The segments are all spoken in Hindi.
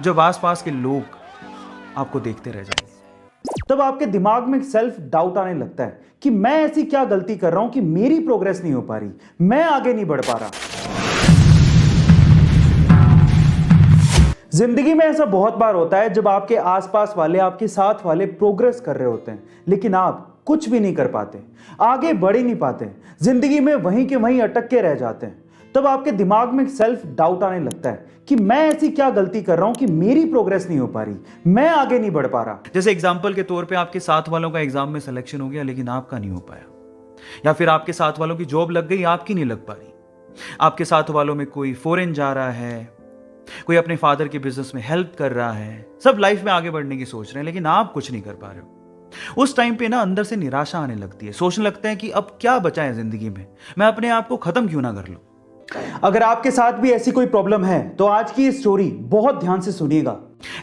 जब आसपास के लोग आपको देखते रह जाएंगे। तब आपके दिमाग में सेल्फ डाउट आने लगता है कि मैं ऐसी क्या गलती कर रहा हूं कि मेरी प्रोग्रेस नहीं हो पा रही, मैं आगे नहीं बढ़ पा रहा। जिंदगी में ऐसा बहुत बार होता है जब आपके आसपास वाले, आपके साथ वाले प्रोग्रेस कर रहे होते हैं, लेकिन आप कुछ भी नहीं कर पाते, आगे बढ़ ही नहीं पाते, जिंदगी में वहीं के वहीं अटक के रह जाते हैं। तब आपके दिमाग में सेल्फ डाउट आने लगता है कि मैं ऐसी क्या गलती कर रहा हूं कि मेरी प्रोग्रेस नहीं हो पा रही, मैं आगे नहीं बढ़ पा रहा। जैसे एग्जाम्पल के तौर पे आपके साथ वालों का एग्जाम में सिलेक्शन हो गया लेकिन आपका नहीं हो पाया, या फिर आपके साथ वालों की जॉब लग गई, आपकी नहीं लग पा रही। आपके साथ वालों में कोई फॉरेन जा रहा है, कोई अपने फादर के बिजनेस में हेल्प कर रहा है, सब लाइफ में आगे बढ़ने की सोच रहे हैं, लेकिन आप कुछ नहीं कर पा रहे हो। उस टाइम पे ना अंदर से निराशा आने लगती है, सोचने लगते हैं कि अब क्या बचा है जिंदगी में, मैं अपने आप को खत्म क्यों ना कर लूं। अगर आपके साथ भी ऐसी कोई प्रॉब्लम है तो आज की ये स्टोरी बहुत ध्यान से सुनिएगा।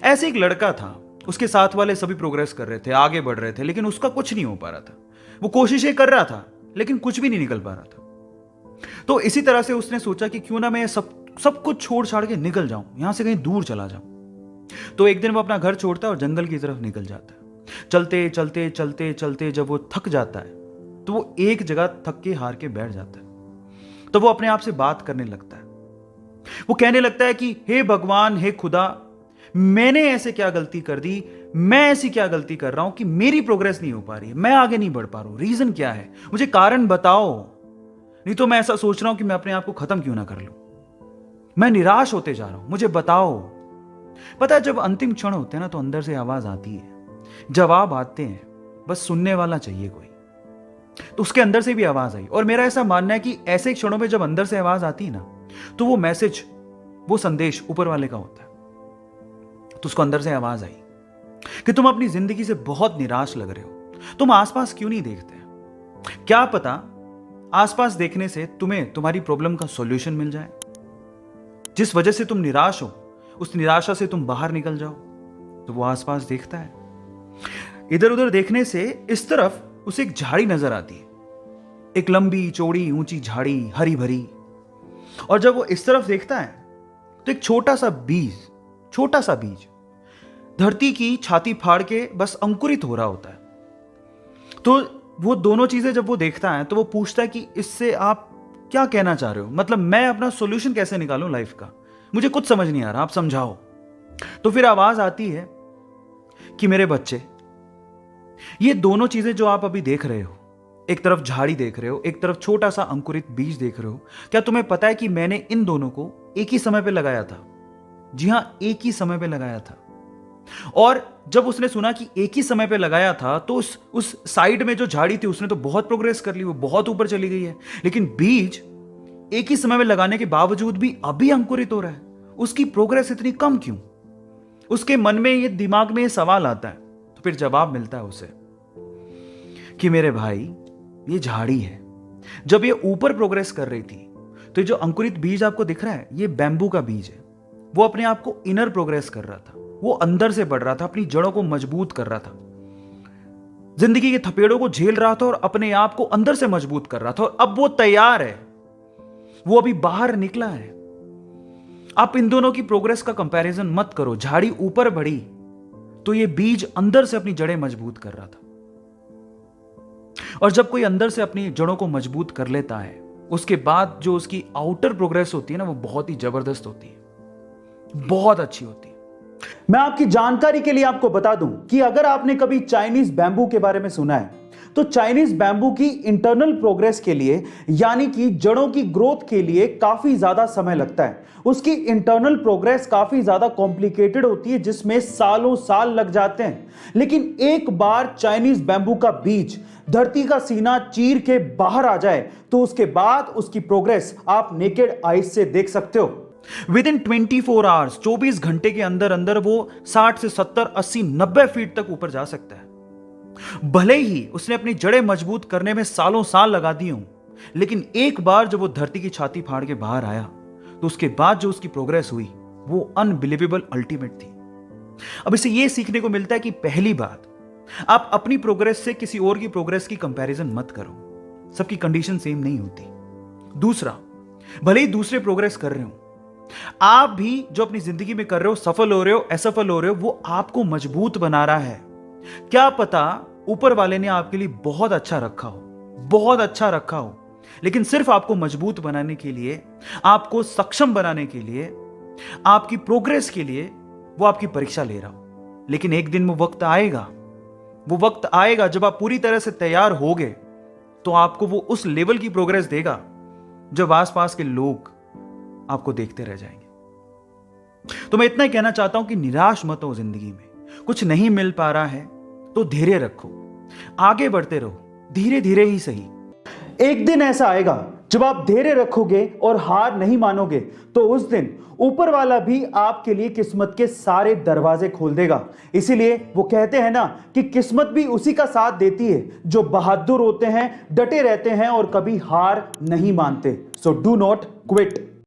ऐसे एक लड़का था, उसके साथ वाले सभी प्रोग्रेस कर रहे थे, आगे बढ़ रहे थे, लेकिन उसका कुछ नहीं हो पा रहा था। वो कोशिशें कर रहा था लेकिन कुछ भी नहीं निकल पा रहा था। तो इसी तरह से उसने सोचा कि क्यों ना मैं सब कुछ छोड़ छाड़ के निकल जाऊं, यहां से कहीं दूर चला जाऊं। तो एक दिन वो अपना घर छोड़ता है और जंगल की तरफ निकल जाता है। चलते चलते चलते चलते जब वो थक जाता है तो वो एक जगह थक के हार के बैठ जाता है। तो वो अपने आप से बात करने लगता है। वो कहने लगता है कि हे भगवान, हे खुदा, मैंने ऐसे क्या गलती कर दी, मैं ऐसी क्या गलती कर रहा हूं कि मेरी प्रोग्रेस नहीं हो पा रही है, मैं आगे नहीं बढ़ पा रहा हूं, रीजन क्या है, मुझे कारण बताओ, नहीं तो मैं ऐसा सोच रहा हूं कि मैं अपने आप को खत्म क्यों ना कर लूं, मैं निराश होते जा रहा हूं, मुझे बताओ। पता है, जब अंतिम क्षण होते हैं ना तो अंदर से आवाज आती है, जवाब आते हैं, बस सुनने वाला चाहिए कोई। तो उसके अंदर से भी आवाज आई, और मेरा ऐसा मानना है कि ऐसे क्षणों में जब अंदर से आवाज आती है ना तो वो मैसेज, वो संदेश ऊपर वाले का होता है। तो उसको अंदर से आवाज आई कि तुम अपनी जिंदगी से बहुत निराश लग रहे हो, तुम आसपास क्यों नहीं देखते, क्या पता आसपास देखने से तुम्हें तुम्हारी प्रॉब्लम का सॉल्यूशन मिल जाए, जिस वजह से तुम निराश हो उस निराशा से तुम बाहर निकल जाओ। तो वो आसपास देखता है, इधर उधर देखने से इस तरफ उसे एक झाड़ी नजर आती है, एक लंबी चौड़ी ऊंची झाड़ी, हरी भरी। और जब वो इस तरफ देखता है तो एक छोटा सा बीज धरती की छाती फाड़ के बस अंकुरित हो रहा होता है। तो वो दोनों चीजें जब वो देखता है तो वो पूछता है कि इससे आप क्या कहना चाह रहे हो, मतलब मैं अपना सॉल्यूशन कैसे निकालूं लाइफ का, मुझे कुछ समझ नहीं आ रहा, आप समझाओ। तो फिर आवाज आती है कि मेरे बच्चे, ये दोनों चीजें जो आप अभी देख रहे हो, एक तरफ झाड़ी देख रहे हो, एक तरफ छोटा सा अंकुरित बीज देख रहे हो, क्या तुम्हें पता है कि मैंने इन दोनों को एक ही समय पे लगाया था? जी हां, एक ही समय पे लगाया था। और जब उसने सुना कि एक ही समय पे लगाया था तो उस साइड में जो झाड़ी थी उसने तो बहुत प्रोग्रेस कर ली, वो बहुत ऊपर चली गई है, लेकिन बीज एक ही समय में लगाने के बावजूद भी अभी अंकुरित हो रहा है, उसकी प्रोग्रेस इतनी कम क्यों? उसके मन में ये, दिमाग में ये सवाल आता है। तो फिर जवाब मिलता है उसे कि मेरे भाई, ये झाड़ी है, जब ये ऊपर प्रोग्रेस कर रही थी तो ये जो अंकुरित बीज आपको दिख रहा है ये बैम्बू का बीज है, वो अपने आप को इनर प्रोग्रेस कर रहा था, वो अंदर से बढ़ रहा था, अपनी जड़ों को मजबूत कर रहा था, जिंदगी के थपेड़ों को झेल रहा था और अपने आप को अंदर से मजबूत कर रहा था, और अब वो तैयार है, वो अभी बाहर निकला है। आप इन दोनों की प्रोग्रेस का कंपैरिजन मत करो, झाड़ी ऊपर बढ़ी तो ये बीज अंदर से अपनी जड़ें मजबूत कर रहा था। और जब कोई अंदर से अपनी जड़ों को मजबूत कर लेता है, उसके बाद जो उसकी आउटर प्रोग्रेस होती है ना, वो बहुत ही जबरदस्त होती है, बहुत अच्छी होती है। मैं आपकी जानकारी के लिए आपको बता दूं कि अगर आपने कभी चाइनीज बैम्बू के बारे में सुना है तो चाइनीज बैम्बू की इंटरनल प्रोग्रेस के लिए, यानी कि जड़ों की ग्रोथ के लिए काफी ज्यादा समय लगता है। उसकी इंटरनल प्रोग्रेस काफी ज्यादा कॉम्प्लिकेटेड होती है, जिसमें सालों साल लग जाते हैं। लेकिन एक बार चाइनीज बैम्बू का बीज धरती का सीना चीर के बाहर आ जाए तो उसके बाद उसकी प्रोग्रेस आप नेकेड आईज से देख सकते हो। विद इन 24 आवर्स, 24 घंटे के अंदर अंदर वो 60 से 70, 80, 90 फीट तक ऊपर जा सकता है। भले ही उसने अपनी जड़ें मजबूत करने में सालों साल लगा दिए हों, लेकिन एक बार जब वो धरती की छाती फाड़ के बाहर आया तो उसके बाद जो उसकी प्रोग्रेस हुई वो अनबिलीवेबल, अल्टीमेट थी। अब इससे ये सीखने को मिलता है कि पहली बात, आप अपनी प्रोग्रेस से किसी और की प्रोग्रेस की कंपैरिजन मत करो, सबकी कंडीशन सेम नहीं होती। दूसरा, भले ही दूसरे प्रोग्रेस कर रहे हो आप भी जो अपनी जिंदगी में कर रहे हो, सफल हो रहे हो, असफल हो रहे हो, वो आपको मजबूत बना रहा है। क्या पता ऊपर वाले ने आपके लिए बहुत अच्छा रखा हो, बहुत अच्छा रखा हो, लेकिन सिर्फ आपको मजबूत बनाने के लिए, आपको सक्षम बनाने के लिए, आपकी प्रोग्रेस के लिए वो आपकी परीक्षा ले रहा हो। लेकिन एक दिन वो वक्त आएगा जब आप पूरी तरह से तैयार होगे, तो आपको वो उस लेवल की प्रोग्रेस देगा जब आसपास के लोग आपको देखते रह जाएंगे। तो मैं इतना ही कहना चाहता हूं कि निराश मत हो। जिंदगी में कुछ नहीं मिल पा रहा है तो धैर्य रखो, आगे बढ़ते रहो, धीरे धीरे ही सही। एक दिन ऐसा आएगा जब आप धैर्य रखोगे और हार नहीं मानोगे, तो उस दिन ऊपर वाला भी आपके लिए किस्मत के सारे दरवाजे खोल देगा। इसीलिए वो कहते हैं ना कि किस्मत भी उसी का साथ देती है जो बहादुर होते हैं, डटे रहते हैं और कभी हार नहीं मानते। So do not quit.